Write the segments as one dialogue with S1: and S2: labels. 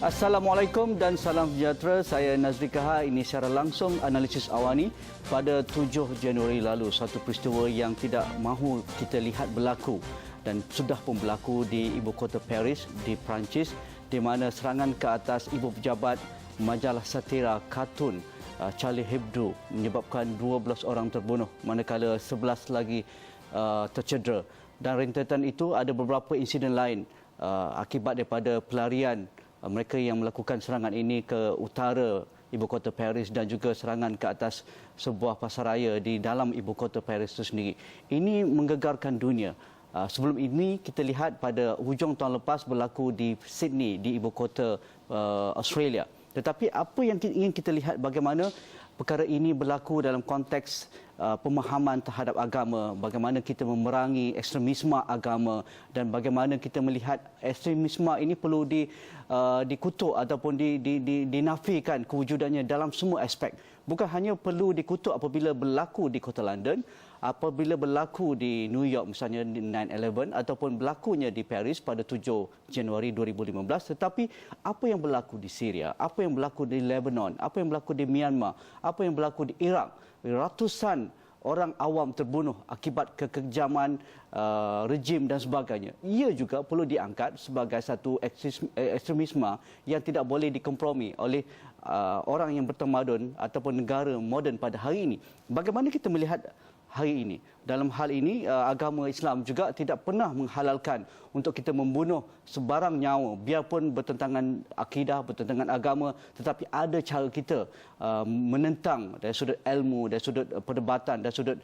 S1: Assalamualaikum dan salam sejahtera. Saya Nazri Kahar. Ini secara langsung analisis awani pada 7 Januari lalu. Satu peristiwa yang tidak mahu kita lihat berlaku dan sudah pun berlaku di ibu kota Paris di Perancis, di mana serangan ke atas ibu pejabat majalah satira kartun Charlie Hebdo menyebabkan 12 orang terbunuh manakala 11 lagi tercedera. Dan rentetan itu ada beberapa insiden lain akibat daripada pelarian mereka yang melakukan serangan ini ke utara ibu kota Paris dan juga serangan ke atas sebuah pasaraya di dalam ibu kota Paris itu sendiri. Ini menggegarkan dunia. Sebelum ini kita lihat pada hujung tahun lepas berlaku di Sydney, di ibu kota Australia. Tetapi apa yang ingin kita lihat bagaimana perkara ini berlaku dalam konteks pemahaman terhadap agama, bagaimana kita memerangi ekstremisme agama dan bagaimana kita melihat ekstremisme ini perlu dikutuk ataupun dinafikan kewujudannya dalam semua aspek. Bukan hanya perlu dikutuk apabila berlaku di kota London, apabila berlaku di New York misalnya di 9/11 ataupun berlakunya di Paris pada 7 Januari 2015, tetapi apa yang berlaku di Syria, apa yang berlaku di Lebanon, apa yang berlaku di Myanmar, apa yang berlaku di Iraq. Ratusan orang awam terbunuh akibat kekejaman rejim dan sebagainya. Ia juga perlu diangkat sebagai satu ekstremisme yang tidak boleh dikompromi oleh orang yang bertamadun ataupun negara moden pada hari ini. Bagaimana kita melihat hari ini? Dalam hal ini, agama Islam juga tidak pernah menghalalkan untuk kita membunuh sebarang nyawa, biarpun bertentangan akidah, bertentangan agama, tetapi ada cara kita menentang dari sudut ilmu, dari sudut perdebatan, dari sudut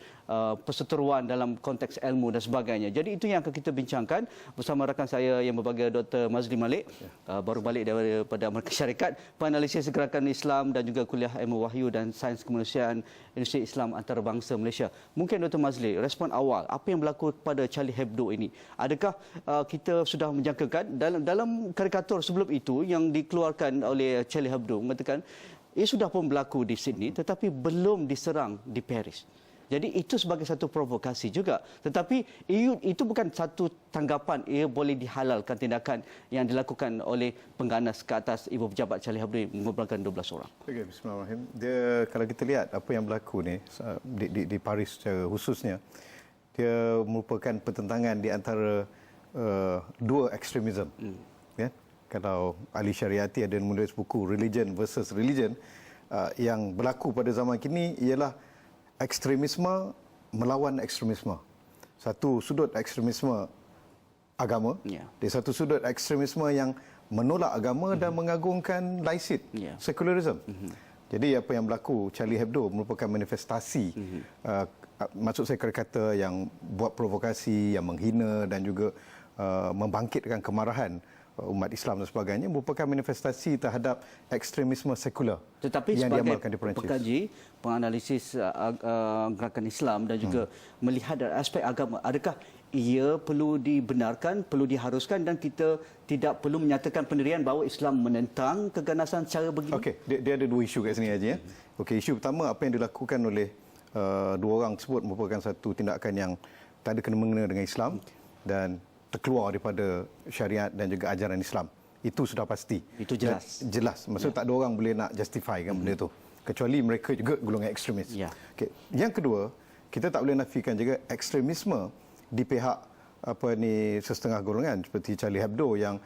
S1: perseteruan dalam konteks ilmu dan sebagainya. Jadi itu yang akan kita bincangkan bersama rakan saya yang berbahagia Dr. Mazli Malik, baru balik daripada Amerika Syarikat, penganalisis gerakan Islam dan juga kuliah ilmu wahyu dan sains kemanusiaan Universiti Islam Antarabangsa Malaysia. Mungkin Dr. Mazli, respon awal apa yang berlaku pada Charlie Hebdo ini, adakah kita sudah menjangkakan dalam karikatur sebelum itu yang dikeluarkan oleh Charlie Hebdo mengatakan ia sudah pun berlaku di Sydney tetapi belum diserang di Paris. Jadi itu sebagai satu provokasi juga. Tetapi itu bukan satu tanggapan ia boleh dihalalkan tindakan yang dilakukan oleh pengganas ke atas ibu pejabat Charlie Hebdo mengumpulkan 12 orang.
S2: Okay, bismillahirrahmanirrahim. Kalau kita lihat apa yang berlaku ni di Paris secara khususnya, dia merupakan pertentangan di antara dua ekstremisme. Ya? Kalau Ali Syariati ada menulis buku Religion versus Religion, yang berlaku pada zaman kini ialah ekstremisme melawan ekstremisme. Satu sudut ekstremisme agama, di satu sudut ekstremisme yang menolak agama dan mengagungkan laisit, secularism. Jadi apa yang berlaku Charlie Hebdo merupakan manifestasi, maksud saya kata yang buat provokasi, yang menghina dan juga membangkitkan kemarahan umat Islam dan sebagainya, merupakan manifestasi terhadap ekstremisme sekular.
S1: Tetapi
S2: yang
S1: sebagai
S2: diamalkan di Perancis.
S1: pengkaji, penganalisis gerakan Islam dan juga melihat dari aspek agama, adakah ia perlu dibenarkan, perlu diharuskan dan kita tidak perlu menyatakan pendirian bahawa Islam menentang keganasan cara begini?
S2: Okey, dia ada dua isu kat sini aja. Okey, isu pertama apa yang dilakukan oleh dua orang tersebut merupakan satu tindakan yang tak ada kena-mengena dengan Islam dan terkeluar daripada syariat dan juga ajaran Islam. Itu sudah pasti.
S1: Itu jelas.
S2: Dan jelas. Maksud tak ada orang boleh nak justify kan benda itu. Kecuali mereka juga golongan ekstremis. Okay. Yang kedua, kita tak boleh nafikan juga ekstremisme di pihak setengah golongan seperti Charlie Hebdo yang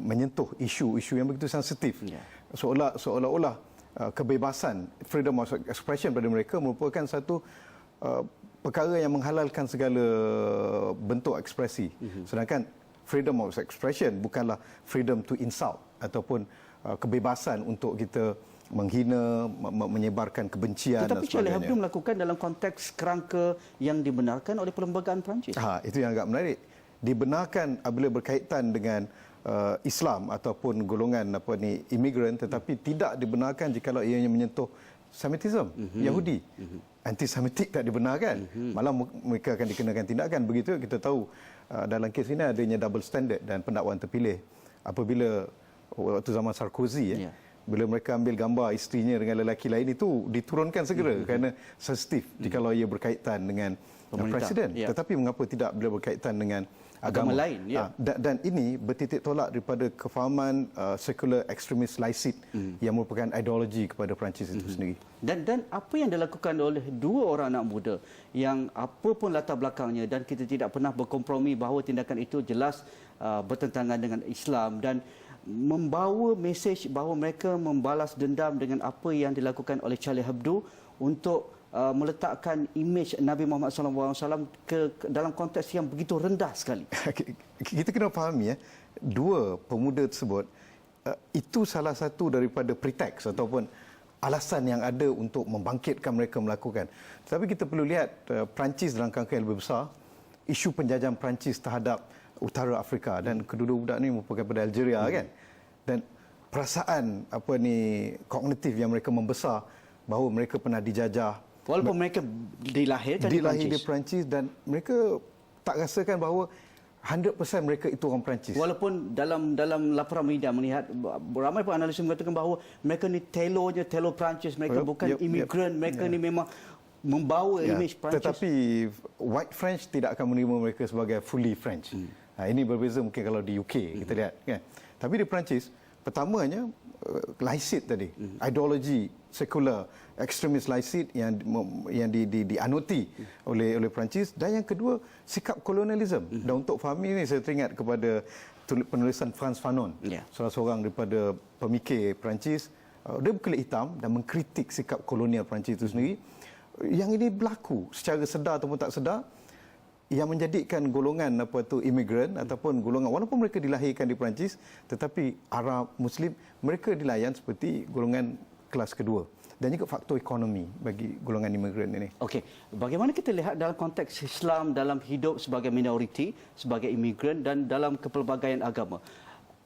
S2: menyentuh isu-isu yang begitu sensitif. Seolah-olah kebebasan, freedom of expression pada mereka merupakan satu perkara yang menghalalkan segala bentuk ekspresi. Sedangkan freedom of expression bukanlah freedom to insult ataupun kebebasan untuk kita menghina, menyebarkan kebencian dan sebagainya.
S1: Tetapi Charlie Hebdo melakukan dalam konteks kerangka yang dibenarkan oleh perlembagaan Perancis.
S2: Itu yang agak menarik. Dibenarkan apabila berkaitan dengan Islam ataupun golongan imigran, tetapi tidak dibenarkan jikalau ianya menyentuh Semitism, Yahudi. Antisemitik tak dibenarkan. Malah mereka akan dikenakan tindakan. Begitu kita tahu dalam kes ini adanya double standard dan pendakwaan terpilih. Apabila waktu zaman Sarkozy, bila mereka ambil gambar isterinya dengan lelaki lain, itu diturunkan segera kerana sensitif jikalau ia berkaitan dengan presiden. Tetapi mengapa tidak bila berkaitan dengan
S1: agama lain. Ya.
S2: Dan ini bertitik tolak daripada kefahaman secular extremist laisit yang merupakan ideologi kepada Perancis itu sendiri.
S1: Dan apa yang dilakukan oleh dua orang anak muda yang apa pun latar belakangnya, dan kita tidak pernah berkompromi bahawa tindakan itu jelas bertentangan dengan Islam dan membawa mesej bahawa mereka membalas dendam dengan apa yang dilakukan oleh Charlie Hebdo untuk meletakkan imej Nabi Muhammad SAW ke dalam konteks yang begitu rendah sekali.
S2: Kita kena fahami dua pemuda tersebut itu salah satu daripada pretext ataupun alasan yang ada untuk membangkitkan mereka melakukan. Tetapi kita perlu lihat Perancis dalam kerangka yang lebih besar, isu penjajahan Perancis terhadap utara Afrika, dan kedua-dua budak ni merupakan pada Algeria kan. Dan perasaan kognitif yang mereka membesar bahawa mereka pernah dijajah.
S1: Walaupun mereka dilahirkan
S2: di Perancis dan mereka tak rasakan bahawa 100% mereka itu orang Perancis.
S1: Walaupun dalam laporan media melihat ramai pun analis mengatakan bahawa mereka ni telo Perancis, mereka bukan imigran, mereka ni memang membawa imej Perancis.
S2: Tetapi white French tidak akan menerima mereka sebagai fully French. Ini berbeza mungkin kalau di UK kita lihat kan. Tapi di Perancis pertamanya laisit tadi, ideologi sekular, ekstremis laisit yang dianuti oleh Perancis, dan yang kedua sikap kolonialisme. Dan untuk fahami ini saya teringat kepada penulisan Frantz Fanon, salah seorang daripada pemikir Perancis. Dia berkulit hitam dan mengkritik sikap kolonial Perancis itu sendiri. Yang ini berlaku secara sedar ataupun tak sedar, yang menjadikan golongan imigran ataupun golongan, walaupun mereka dilahirkan di Perancis, tetapi Arab, Muslim, mereka dilayan seperti golongan kelas kedua. Dan juga faktor ekonomi bagi golongan imigran ini.
S1: Okey, bagaimana kita lihat dalam konteks Islam dalam hidup sebagai minoriti, sebagai imigran dan dalam kepelbagaian agama?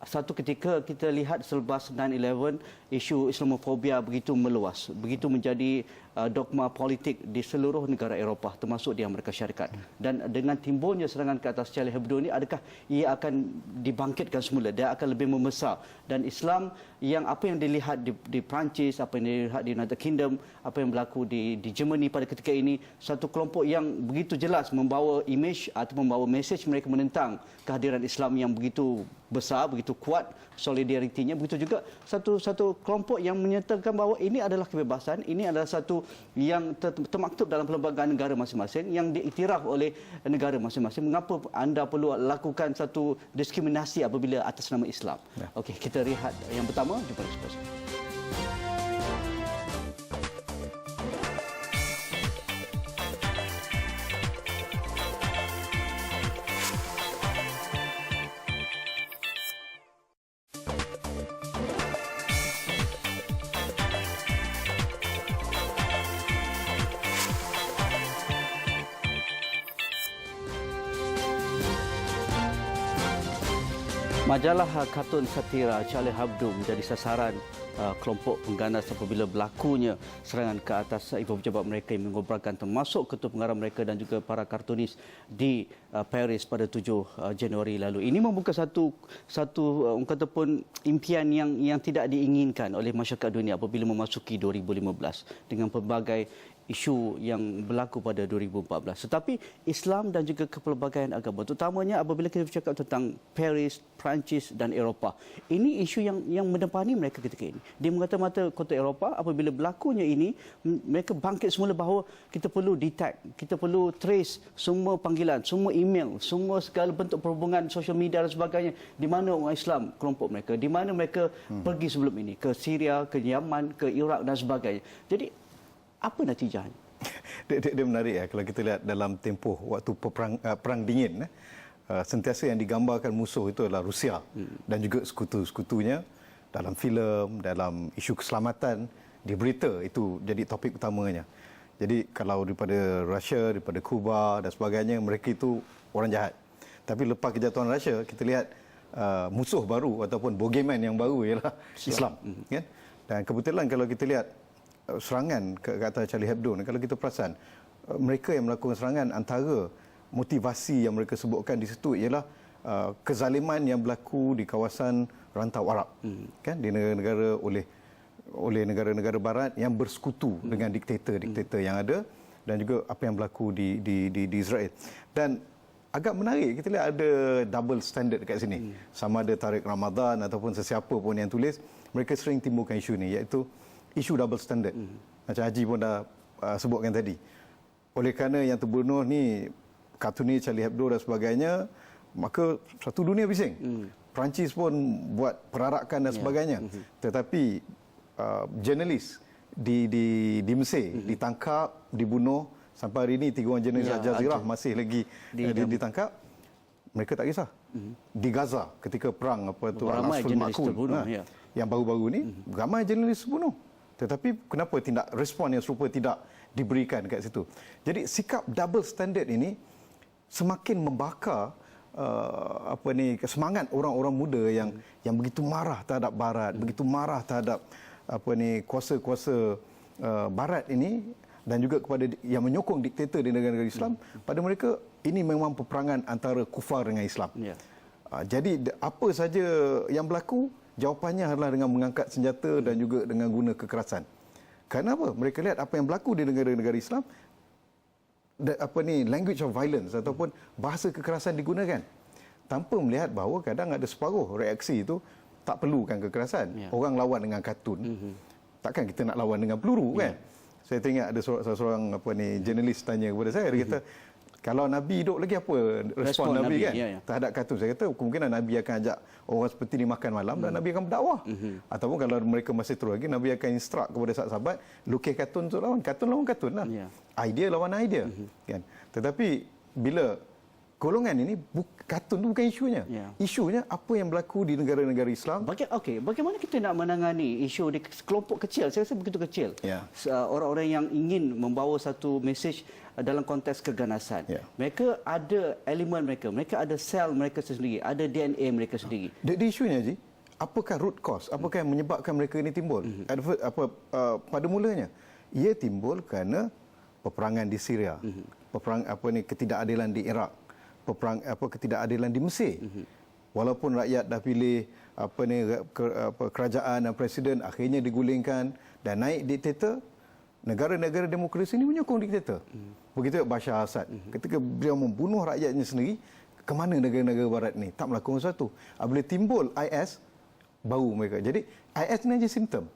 S1: Satu ketika kita lihat selepas 9/11, isu Islamofobia begitu meluas, begitu menjadi dogma politik di seluruh negara Eropah termasuk di Amerika Syarikat. Dan dengan timbulnya serangan ke atas Charlie Hebdo ini, adakah ia akan dibangkitkan semula? Dia akan lebih membesar. Dan Islam yang apa yang dilihat di Perancis, apa yang dilihat di United Kingdom, apa yang berlaku di Germany pada ketika ini, satu kelompok yang begitu jelas membawa imej atau membawa mesej mereka menentang kehadiran Islam yang begitu besar, begitu kuat solidaritinya. Begitu juga satu kelompok yang menyatakan bahawa ini adalah kebebasan, ini adalah satu yang termaktub dalam perlembagaan negara masing-masing yang diiktiraf oleh negara masing-masing. Mengapa anda perlu lakukan satu diskriminasi apabila atas nama Islam? Okey, kita lihat yang pertama, jumpa selepas. Majalah kartun satira Charlie Hebdo menjadi sasaran kelompok pengganas apabila berlakunya serangan ke atas ibu pejabat mereka yang mengobarkan, termasuk ketua pengarah mereka dan juga para kartunis di Paris pada 7 Januari lalu. Ini membuka satu orang kata pun impian yang tidak diinginkan oleh masyarakat dunia apabila memasuki 2015 dengan pelbagai isu yang berlaku pada 2014. Tetapi Islam dan juga kepelbagaian agama, terutamanya apabila kita bercakap tentang Paris, Perancis dan Eropah, ini isu yang mendepani mereka ketika ini. Di mata-mata kota Eropah, apabila berlakunya ini, mereka bangkit semula bahawa kita perlu detect, kita perlu trace semua panggilan, semua email, semua segala bentuk perhubungan sosial media dan sebagainya. Di mana orang Islam, kelompok mereka, di mana mereka pergi sebelum ini, ke Syria, ke Yaman, ke Iraq dan sebagainya. Jadi apa natijahnya?
S2: Dia menarik ya, kalau kita lihat dalam tempoh waktu perang dingin, sentiasa yang digambarkan musuh itu adalah Rusia dan juga sekutu-sekutunya dalam filem, dalam isu keselamatan, di berita itu jadi topik utamanya. Jadi kalau daripada Rusia, daripada Kuba dan sebagainya, mereka itu orang jahat. Tapi lepas kejatuhan Rusia, kita lihat musuh baru ataupun bogeyman yang baru ialah Islam. Kan? Dan kebetulan kalau kita lihat serangan ke atas Charlie Hebdo, kalau kita perasan, mereka yang melakukan serangan, antara motivasi yang mereka sebutkan di situ ialah kezaliman yang berlaku di kawasan rantau Arab, kan, di negara-negara oleh negara-negara barat yang bersekutu dengan diktator yang ada, dan juga apa yang berlaku di Israel. Dan agak menarik. Kita lihat ada double standard dekat sini. Sama ada Tariq Ramadan ataupun sesiapa pun yang tulis, mereka sering timbulkan isu ni, iaitu isu double standard. Macam Haji pun dah sebutkan tadi. Oleh kerana yang terbunuh ni kartunis Charlie Hebdo dan sebagainya, maka satu dunia bising. Perancis pun buat perarakan dan sebagainya. Tetapi jurnalis di Mesir ditangkap, dibunuh. Sampai hari ini 3 orang jurnalis Al Jazeera masih lagi ditangkap. Mereka tak kisah. Di Gaza ketika perang
S1: ramai jurnalis terbunuh.
S2: Yang baru-baru ni ramai jurnalis terbunuh. Tetapi kenapa respon yang serupa tidak diberikan kat situ? Jadi sikap double standard ini semakin membakar semangat orang-orang muda yang begitu marah terhadap Barat, begitu marah terhadap kuasa-kuasa Barat ini, dan juga kepada yang menyokong diktator di negara-negara Islam. Pada mereka ini memang peperangan antara kufar dengan Islam. Jadi apa saja yang berlaku, jawapannya adalah dengan mengangkat senjata dan juga dengan guna kekerasan. Kenapa? Mereka lihat apa yang berlaku di negara-negara Islam, language of violence ataupun bahasa kekerasan digunakan, tanpa melihat bahawa kadang ada separuh reaksi itu tak perlukan kekerasan. Orang lawan dengan kartun. Takkan kita nak lawan dengan peluru kan? Saya teringat ada seorang jurnalis tanya kepada saya, dia kata, kalau Nabi hidup lagi apa respon Nabi kan terhadap kartun? Saya kata kemungkinan Nabi akan ajak orang seperti ni makan malam dan Nabi akan berdakwah. Ataupun kalau mereka masih terus lagi, Nabi akan instruct kepada sahabat-sahabat lukis kartun untuk lawan. Kartun lawan kartun lah. Idea lawan idea. Kan? Tetapi bila golongan ini, kartun itu bukan isunya. Isunya apa yang berlaku di negara-negara Islam.
S1: Bagaimana kita nak menangani isu di kelompok kecil? Saya rasa begitu kecil. Orang-orang yang ingin membawa satu mesej dalam konteks keganasan. Mereka ada elemen mereka ada sel mereka sendiri, ada DNA mereka sendiri.
S2: Di isunya, Haji, apakah root cause? Apakah yang menyebabkan mereka ini timbul? Pada mulanya, ia timbul kerana peperangan di Syria, ketidakadilan di Iraq, ketidakadilan di Mesir. Walaupun rakyat dah pilih kerajaan dan presiden, akhirnya digulingkan dan naik diktator, negara-negara demokrasi ini menyokong diktator. Begitu Bashar Assad. Ketika beliau membunuh rakyatnya sendiri, ke mana negara-negara barat ini? Tak melakukan sesuatu. Bila timbul IS, baru mereka. Jadi IS ini hanya simptom.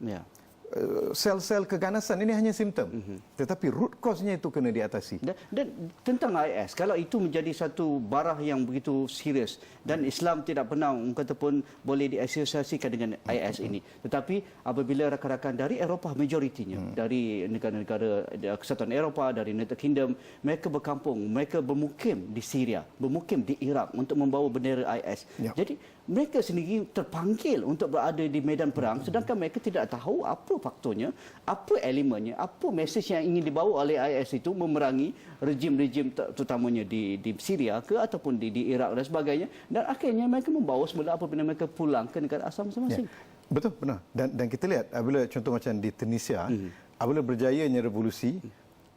S2: Sel-sel keganasan ini hanya simptom. Tetapi root cause-nya itu kena diatasi.
S1: Dan tentang IS, kalau itu menjadi satu barah yang begitu serius dan Islam tidak pernah kata pun boleh diasosiasikan dengan IS ini. Tetapi apabila rakan-rakan dari Eropah, majoritinya dari negara-negara Kesatuan Eropah, dari United Kingdom, mereka berkampung, mereka bermukim di Syria, bermukim di Iraq untuk membawa bendera IS. Jadi mereka sendiri terpanggil untuk berada di medan perang, sedangkan mereka tidak tahu apa faktornya, apa elemennya, apa mesej yang ingin dibawa oleh IS itu memerangi rejim-rejim terutamanya di Syria ke ataupun di Iraq dan sebagainya, dan akhirnya mereka membawa semula apabila mereka pulang ke negara asal masing-masing.
S2: Betul, benar. Dan kita lihat apabila contoh macam di Tunisia, apabila berjayanya revolusi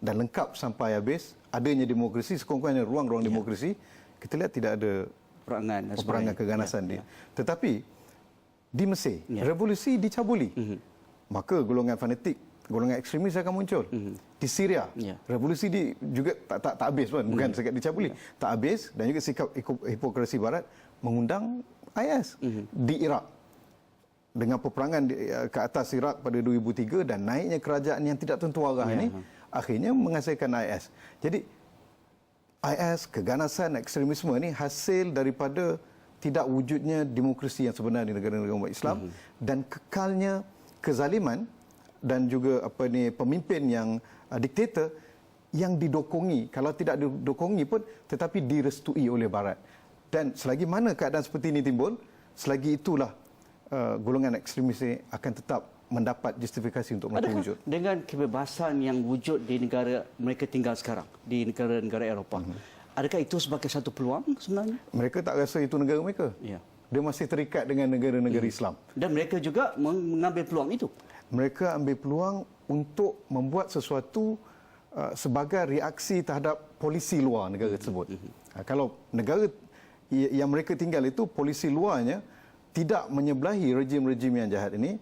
S2: dan lengkap sampai habis, adanya demokrasi, sekurang-kurangnya ruang-ruang demokrasi, kita lihat tidak ada peperangan keganasan dia. Tetapi di Mesir, revolusi dicabuli. Maka golongan fanatik, golongan ekstremis akan muncul. Di Syria, revolusi juga tak habis pun, bukan sekat dicabuli. Tak habis, dan juga sikap hipokrasi Barat mengundang IS. Di Iraq, dengan peperangan ke atas Iraq pada 2003 dan naiknya kerajaan yang tidak tentu arah ini, akhirnya menghasilkan IS. Jadi IS, keganasan, ekstremisme ini hasil daripada tidak wujudnya demokrasi yang sebenar di negara-negara umat Islam dan kekalnya kezaliman dan juga pemimpin yang diktator yang didokongi, kalau tidak didokongi pun tetapi direstui oleh Barat. Dan selagi mana keadaan seperti ini timbul, selagi itulah golongan ekstremis ini akan tetap mendapat justifikasi untuk melakukan wujud.
S1: Dengan kebebasan yang wujud di negara mereka tinggal sekarang, di negara-negara Eropah, adakah itu sebagai satu peluang sebenarnya?
S2: Mereka tak rasa itu negara mereka. Dia masih terikat dengan negara-negara Islam. Dan
S1: mereka juga mengambil peluang itu.
S2: Mereka ambil peluang untuk membuat sesuatu sebagai reaksi terhadap polisi luar negara tersebut. Kalau negara yang mereka tinggal itu, polisi luarnya tidak menyebelahi rejim-rejim yang jahat ini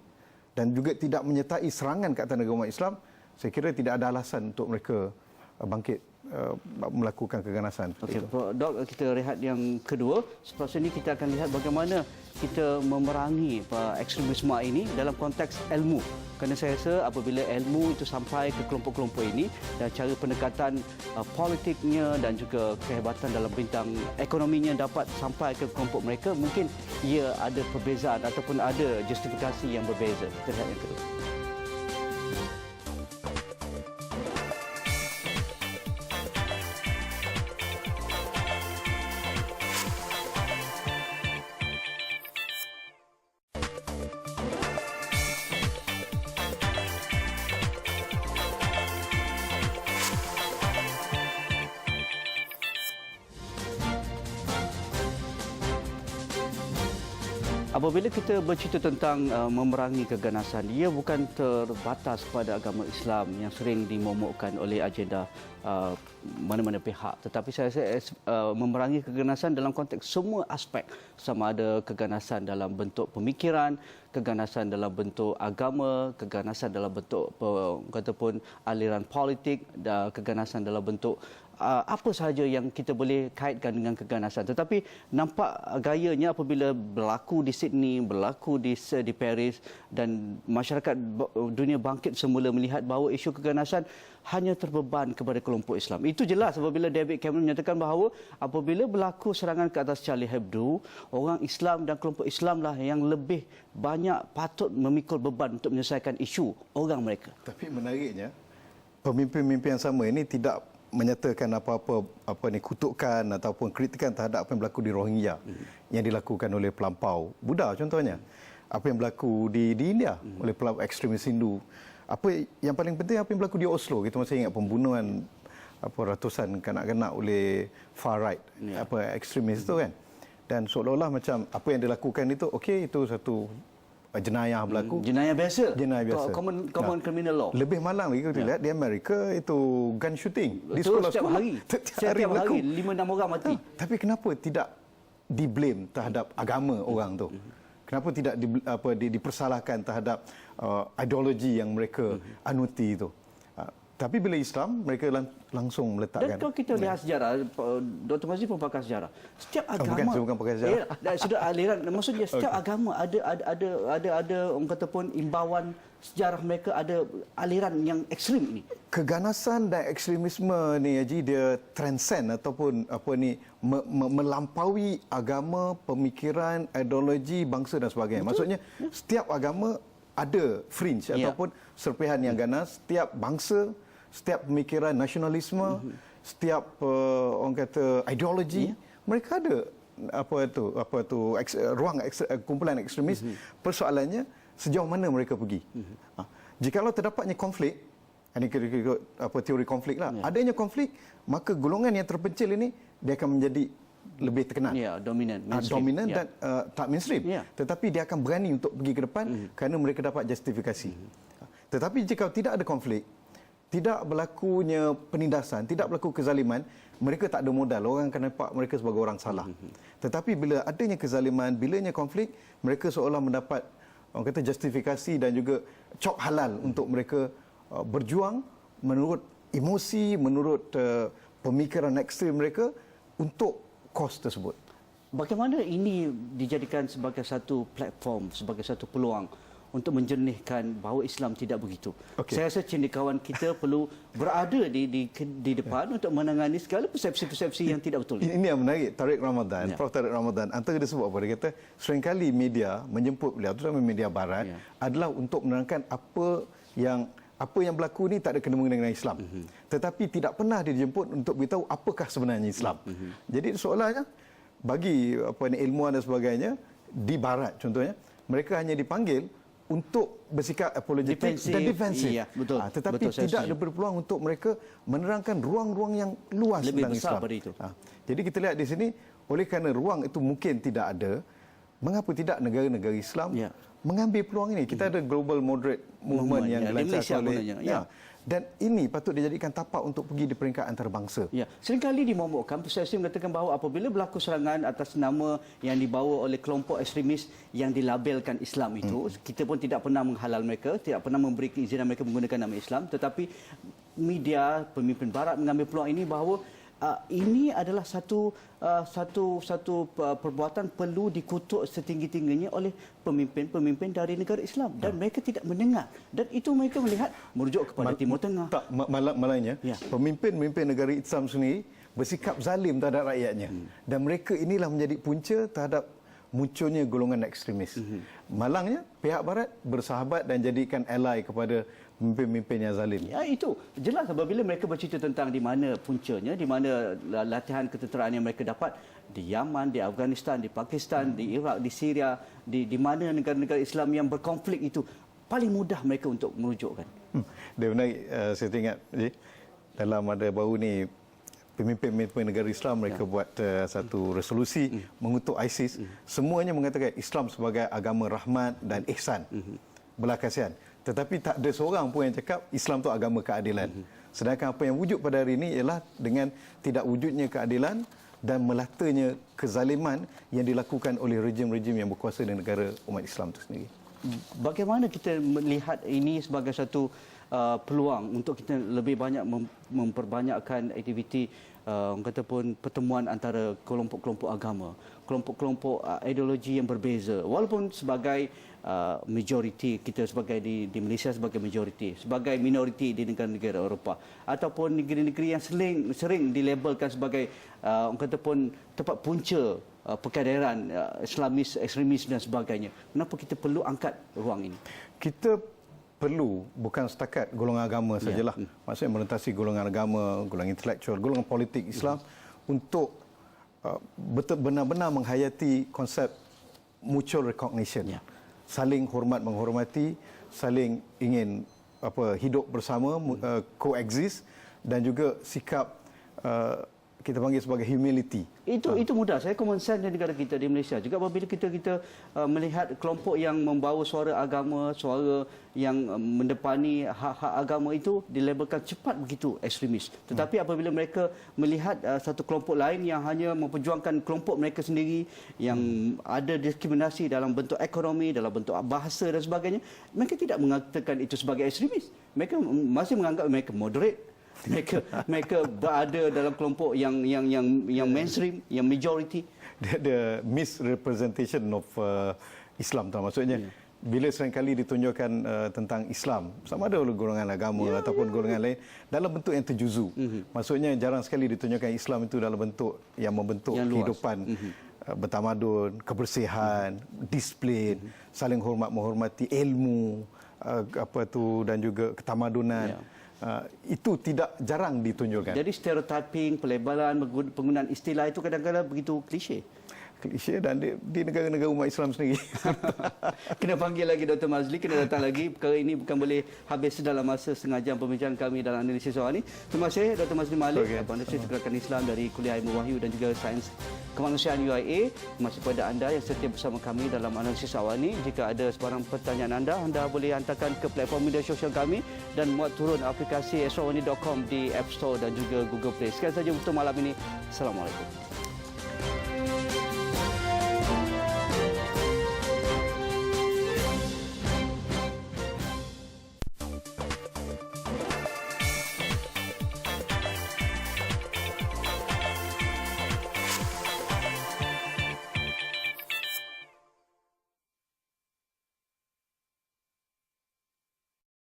S2: dan juga tidak menyertai serangan ke atas negara umat Islam, saya kira tidak ada alasan untuk mereka bangkit melakukan keganasan.
S1: Okey, Dok, kita rehat yang kedua. Selepas ini kita akan lihat bagaimana kita memerangi ekstremisme ini dalam konteks ilmu. Kerana saya rasa apabila ilmu itu sampai ke kelompok-kelompok ini dan cara pendekatan politiknya dan juga kehebatan dalam bintang ekonominya dapat sampai ke kelompok mereka, mungkin ia ada perbezaan ataupun ada justifikasi yang berbeza. Kita lihat yang kedua. Apabila kita bercerita tentang memerangi keganasan, ia bukan terbatas kepada agama Islam yang sering dimomokkan oleh agenda mana-mana pihak. Tetapi saya rasa memerangi keganasan dalam konteks semua aspek, sama ada keganasan dalam bentuk pemikiran, keganasan dalam bentuk agama, keganasan dalam bentuk kataupun aliran politik, dan keganasan dalam bentuk apa sahaja yang kita boleh kaitkan dengan keganasan. Tetapi nampak gayanya apabila berlaku di Sydney, berlaku di Paris dan masyarakat dunia bangkit semula melihat bahawa isu keganasan hanya terbeban kepada kelompok Islam. Itu jelas apabila David Cameron menyatakan bahawa apabila berlaku serangan ke atas Charlie Hebdo, orang Islam dan kelompok Islam lah yang lebih banyak patut memikul beban untuk menyelesaikan isu orang mereka.
S2: Tapi menariknya, pemimpin-pemimpin yang sama ini tidak menyatakan apa-apa kutukan ataupun kritikan terhadap apa yang berlaku di Rohingya yang dilakukan oleh pelampau Buddha contohnya, apa yang berlaku di India oleh pelampau ekstremis Hindu, apa yang paling penting apa yang berlaku di Oslo. Kita masih ingat pembunuhan ratusan kanak-kanak oleh far right ekstremis itu kan, dan seolah-olah macam apa yang dilakukan itu okey, itu satu jenayah berlaku.
S1: Jenayah biasa.
S2: Jenayah biasa.
S1: Common criminal law.
S2: Lebih malang lagi kita lihat di Amerika itu gun shooting di
S1: Betul,
S2: sekolah-sekolah.
S1: Setiap hari 5-6 orang mati.
S2: Tapi kenapa tidak di-blame terhadap agama orang tu? Kenapa tidak dipersalahkan terhadap ideologi yang mereka anuti itu? Tapi bila Islam, mereka langsung meletakkan.
S1: Dan kalau kita lihat sejarah, Dr. Mazli pun pakar sejarah. Setiap agama,
S2: bukan pakar sejarah.
S1: Sudah aliran, maksudnya setiap agama ada orang kata pun imbauan sejarah mereka, ada aliran yang ekstrim ini.
S2: Keganasan dan ekstremisme ni Haji, dia transcend ataupun melampaui agama, pemikiran, ideologi, bangsa dan sebagainya. Maksudnya setiap agama ada fringe ataupun serpihan yang ganas, setiap bangsa, setiap pemikiran nasionalisme, setiap orang kata ideologi, mereka ada ruang kumpulan ekstremis. Persoalannya sejauh mana mereka pergi. Jikalau terdapatnya konflik, ini kira-kira teori konflik lah. Adanya konflik, maka golongan yang terpencil ini dia akan menjadi lebih terkenal.
S1: Dominan
S2: Dan tak mainstream. Tetapi dia akan berani untuk pergi ke depan kerana mereka dapat justifikasi. Tetapi jika tidak ada konflik, tidak berlakunya penindasan, tidak berlaku kezaliman, mereka tak ada modal. Orang akan nampak mereka sebagai orang salah. Tetapi bila adanya kezaliman, bilanya konflik, mereka seolah mendapat orang kata justifikasi dan juga cop halal untuk mereka berjuang menurut emosi, menurut pemikiran ekstrim mereka untuk kos tersebut.
S1: Bagaimana ini dijadikan sebagai satu platform, sebagai satu peluang untuk menjernihkan bahawa Islam tidak begitu. Saya rasa cendekiawan kita perlu berada di depan untuk menangani segala persepsi-persepsi yang tidak betul.
S2: Ini yang menarik, Prof. Tariq Ramadan, antara dia sebut apa? Dia kata seringkali media menjemput beliau, terutama media barat, adalah untuk menerangkan apa yang berlaku ni tak ada kena-mengena dengan Islam. Tetapi tidak pernah dia dijemput untuk beritahu apakah sebenarnya Islam. Jadi soalnya bagi ilmuwan dan sebagainya di barat contohnya, mereka hanya dipanggil untuk bersikap apologetik dan defensif. Tetapi tidak ada berpeluang untuk mereka menerangkan ruang-ruang yang luas
S1: lebih
S2: tentang
S1: besar
S2: Islam.
S1: Itu.
S2: Jadi kita lihat di sini, oleh kerana ruang itu mungkin tidak ada, mengapa tidak negara-negara Islam mengambil peluang ini? Kita ada Global Moderate Movement yang dilancarkan oleh dan ini patut dijadikan tapak untuk pergi di peringkat antarabangsa.
S1: Seringkali dimomokkan, persepsi mengatakan bahawa apabila berlaku serangan atas nama yang dibawa oleh kelompok ekstremis yang dilabelkan Islam itu, kita pun tidak pernah menghalal mereka, tidak pernah memberi keizinan mereka menggunakan nama Islam, tetapi media, pemimpin Barat mengambil peluang ini bahawa ini adalah satu perbuatan perlu dikutuk setinggi-tingginya oleh pemimpin-pemimpin dari negara Islam dan mereka tidak mendengar, dan itu mereka melihat merujuk kepada Timur Tengah.
S2: Tak, malangnya pemimpin-pemimpin negara Islam sendiri bersikap zalim terhadap rakyatnya dan mereka inilah menjadi punca terhadap munculnya golongan ekstremis. Malangnya pihak Barat bersahabat dan jadikan ally kepada pemimpin-pemimpin yang zalim.
S1: Ya, itu jelas apabila mereka bercerita tentang di mana puncanya, di mana latihan ketenteraan yang mereka dapat di Yaman, di Afghanistan, di Pakistan, di Iraq, di Syria, di mana negara-negara Islam yang berkonflik itu paling mudah mereka untuk merujukkan.
S2: Dia menarik, saya teringat dalam ada baru ni pemimpin-pemimpin negara Islam mereka buat satu resolusi mengutuk ISIS. Semuanya mengatakan Islam sebagai agama rahmat dan ihsan, belas kasihan. Tetapi tak ada seorang pun yang cakap Islam itu agama keadilan. Sedangkan apa yang wujud pada hari ini ialah dengan tidak wujudnya keadilan dan melatanya kezaliman yang dilakukan oleh rejim-rejim yang berkuasa di negara umat Islam itu sendiri.
S1: Bagaimana kita melihat ini sebagai satu peluang untuk kita lebih banyak memperbanyakkan aktiviti orang kata pun pertemuan antara kelompok-kelompok agama, kelompok-kelompok ideologi yang berbeza, walaupun sebagai majoriti kita sebagai di Malaysia sebagai majoriti, sebagai minoriti di negara-negara Eropah ataupun negeri-negeri yang sering dilabelkan sebagai orang kata pun tempat punca perkadaran Islamis, ekstremis dan sebagainya. Kenapa kita perlu angkat ruang ini?
S2: Kita perlu bukan setakat golongan agama sajalah. Maksudnya merentasi golongan agama, golongan intelektual, golongan politik Islam untuk benar-benar menghayati konsep mutual recognition. Saling hormat menghormati, saling ingin hidup bersama, coexist, dan juga sikap kita panggil sebagai humility.
S1: Itu mudah. Saya common sense di negara kita di Malaysia. Juga apabila kita melihat kelompok yang membawa suara agama, suara yang mendepani hak-hak agama itu dilabelkan cepat begitu ekstremis. Tetapi apabila mereka melihat satu kelompok lain yang hanya memperjuangkan kelompok mereka sendiri, yang ada diskriminasi dalam bentuk ekonomi, dalam bentuk bahasa dan sebagainya, mereka tidak mengatakan itu sebagai ekstremis. Mereka masih menganggap mereka moderate. Mereka berada dalam kelompok yang mainstream, yang majority.
S2: The misrepresentation of Islam, maksudnya bila seringkali ditunjukkan tentang Islam sama ada oleh golongan agama ataupun golongan lain dalam bentuk yang terjuzu. Maksudnya jarang sekali ditunjukkan Islam itu dalam bentuk yang membentuk kehidupan bertamadun, kebersihan, disiplin, saling hormat menghormati, ilmu dan juga ketamadunan. Itu tidak jarang ditunjukkan.
S1: Jadi stereotyping, pelebaran, penggunaan istilah itu kadang-kadang begitu klise.
S2: Klise dan di negara-negara umat Islam sendiri.
S1: Kena panggil lagi Dr. Mazli, kena datang lagi. Perkara ini bukan boleh habis dalam masa setengah jam pembincangan kami dalam analisis awal ini. Terima kasih Dr. Mazli Malik, Analisis Gerakan Islam dari Kuliah Ilmu Wahyu dan juga Sains Kemanusiaan UIA. Terima kasih kepada anda yang setia bersama kami dalam analisis awal ini. Jika ada sebarang pertanyaan anda boleh hantarkan ke platform media sosial kami dan muat turun aplikasi esrawani.com di App Store dan juga Google Play. Sekian saja untuk malam ini. Assalamualaikum.